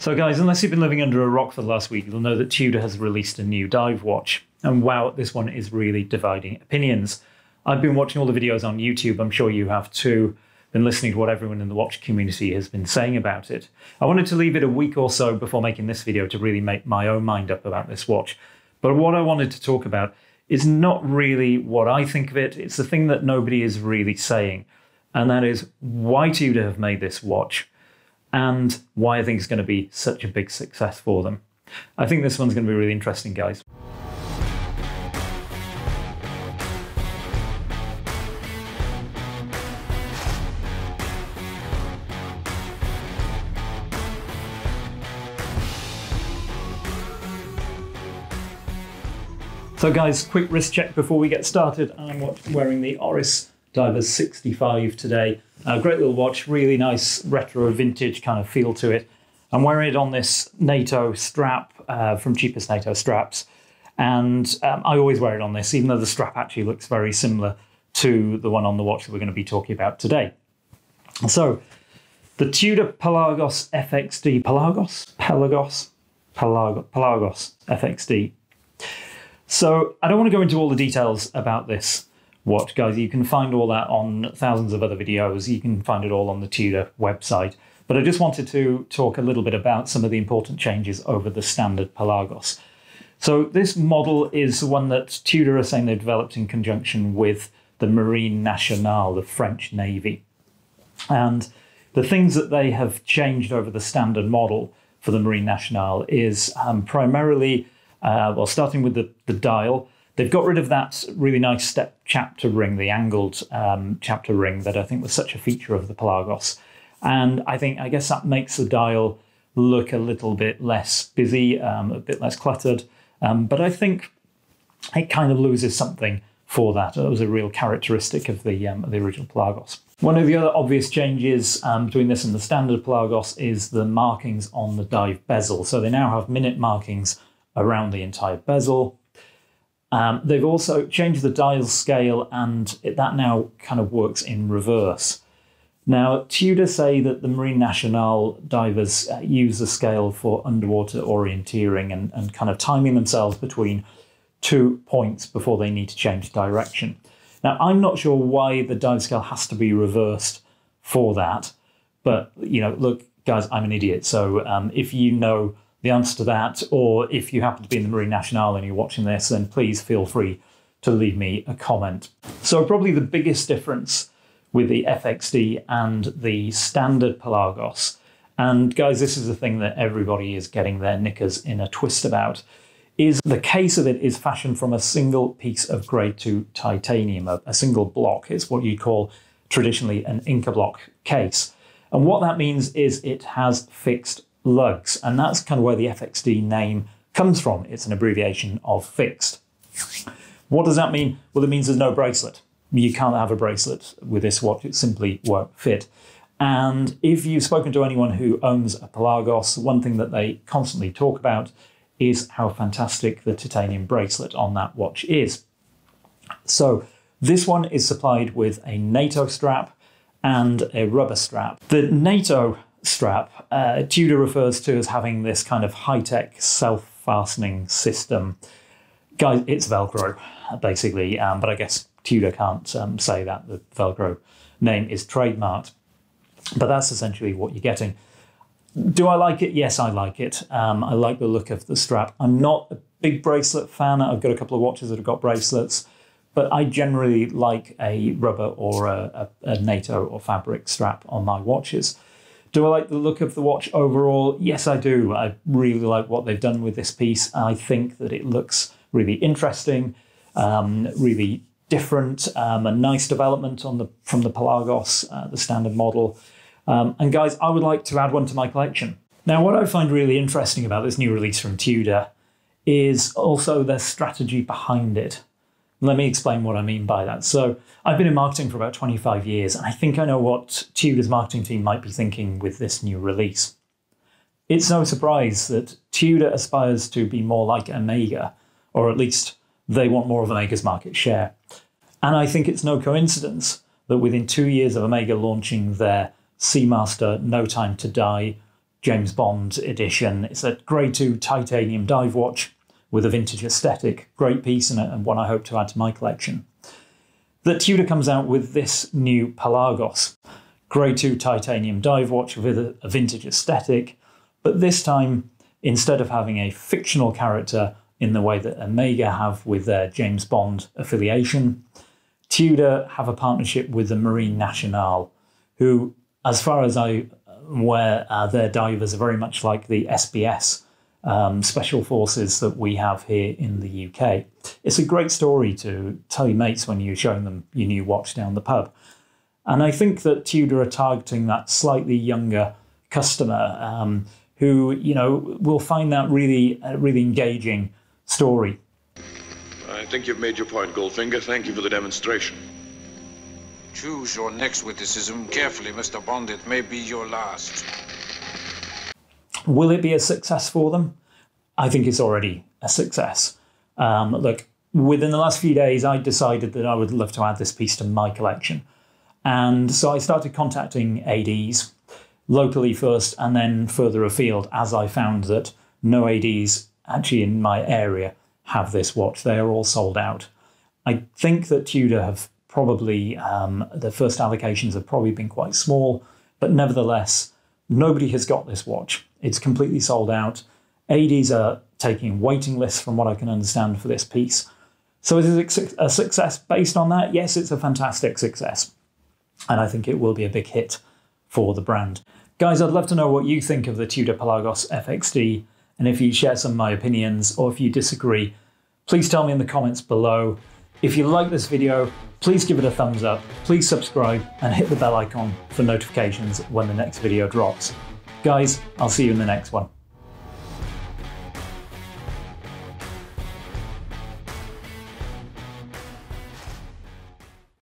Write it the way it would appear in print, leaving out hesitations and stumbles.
So guys, unless you've been living under a rock for the last week, you'll know that Tudor has released a new dive watch. And wow, this one is really dividing opinions. I've been watching all the videos on YouTube, I'm sure you have too, been listening to what everyone in the watch community has been saying about it. I wanted to leave it a week or so before making this video to really make my own mind up about this watch. But what I wanted to talk about is not really what I think of it, it's the thing that nobody is really saying. And that is why Tudor have made this watch and why I think it's going to be such a big success for them. I think this one's going to be really interesting, guys. So guys, quick wrist check before we get started. I'm wearing the Oris Divers 65 today. Great little watch, really nice retro vintage kind of feel to it. I'm wearing it on this NATO strap from Cheapest NATO Straps. And I always wear it on this, even though the strap actually looks very similar to the one on the watch that we're going to be talking about today. So, the Tudor Pelagos FXD, Pelagos FXD. So I don't want to go into all the details about this watch, guys. You can find all that on thousands of other videos. You can find it all on the Tudor website. But I just wanted to talk a little bit about some of the important changes over the standard Pelagos. So this model is one that Tudor are saying they developed in conjunction with the Marine Nationale, the French Navy. And the things that they have changed over the standard model for the Marine Nationale is primarily well, starting with the dial, they've got rid of that really nice step chapter ring, the angled chapter ring that I think was such a feature of the Pelagos. And I guess that makes the dial look a little bit less busy, a bit less cluttered. But I think it kind of loses something for that. It was a real characteristic of the original Pelagos. One of the other obvious changes between this and the standard Pelagos is the markings on the dive bezel. So they now have minute markings around the entire bezel. They've also changed the dial scale, and that now kind of works in reverse. Now, Tudor say that the Marine Nationale divers use the scale for underwater orienteering and kind of timing themselves between 2 points before they need to change direction. Now, I'm not sure why the dive scale has to be reversed for that, but, you know, look, guys, I'm an idiot, so if you know the answer to that, or if you happen to be in the Marine Nationale and you're watching this, then please feel free to leave me a comment. So probably the biggest difference with the FXD and the standard Pelagos, and guys, this is the thing that everybody is getting their knickers in a twist about, is the case of it is fashioned from a single piece of grade 2 titanium, a single block. It's what you'd call traditionally an Inca block case. And what that means is it has fixed lugs, and that's kind of where the FXD name comes from. It's an abbreviation of fixed. What does that mean? Well, it means there's no bracelet. You can't have a bracelet with this watch, it simply won't fit. And if you've spoken to anyone who owns a Pelagos, one thing that they constantly talk about is how fantastic the titanium bracelet on that watch is. So this one is supplied with a NATO strap and a rubber strap. The NATO strap, Tudor refers to as having this kind of high-tech self-fastening system. Guys, it's Velcro, basically, but I guess Tudor can't say that. The Velcro name is trademarked, but that's essentially what you're getting. Do I like it? Yes, I like it. I like the look of the strap. I'm not a big bracelet fan. I've got a couple of watches that have got bracelets, but I generally like a rubber or a NATO or fabric strap on my watches. Do I like the look of the watch overall? Yes, I do. I really like what they've done with this piece. I think that it looks really interesting, really different, a nice development from the Pelagos, the standard model. And guys, I would like to add one to my collection. Now, what I find really interesting about this new release from Tudor is also their strategy behind it. Let me explain what I mean by that. So I've been in marketing for about 25 years, and I think I know what Tudor's marketing team might be thinking with this new release. It's no surprise that Tudor aspires to be more like Omega, or at least they want more of Omega's market share. And I think it's no coincidence that within 2 years of Omega launching their Seamaster No Time to Die James Bond edition. It's a Grade 2 titanium dive watch with a vintage aesthetic. Great piece and one I hope to add to my collection. That Tudor comes out with this new Pelagos. Grade 2 titanium dive watch with a vintage aesthetic, but this time, instead of having a fictional character in the way that Omega have with their James Bond affiliation, Tudor have a partnership with the Marine Nationale, who, as far as I'm aware, their divers are very much like the SBS special forces that we have here in the UK. It's a great story to tell your mates when you're showing them your new watch down the pub. And I think that Tudor are targeting that slightly younger customer who, you know, will find that really engaging story. I think you've made your point, Goldfinger. Thank you for the demonstration. Choose your next witticism carefully, Mr. Bond. It may be your last. Will it be a success for them? I think it's already a success. Look, within the last few days, I decided that I would love to add this piece to my collection. And so I started contacting ADs, locally first and then further afield, as I found that no ADs actually in my area have this watch. They are all sold out. I think that Tudor have probably, the first allocations have probably been quite small, but nevertheless, nobody has got this watch. It's completely sold out. ADs are taking waiting lists from what I can understand for this piece. So is it a success based on that? Yes, it's a fantastic success. And I think it will be a big hit for the brand. Guys, I'd love to know what you think of the Tudor Pelagos FXD, and if you share some of my opinions or if you disagree, please tell me in the comments below. If you like this video, please give it a thumbs up, please subscribe and hit the bell icon for notifications when the next video drops. Guys, I'll see you in the next one.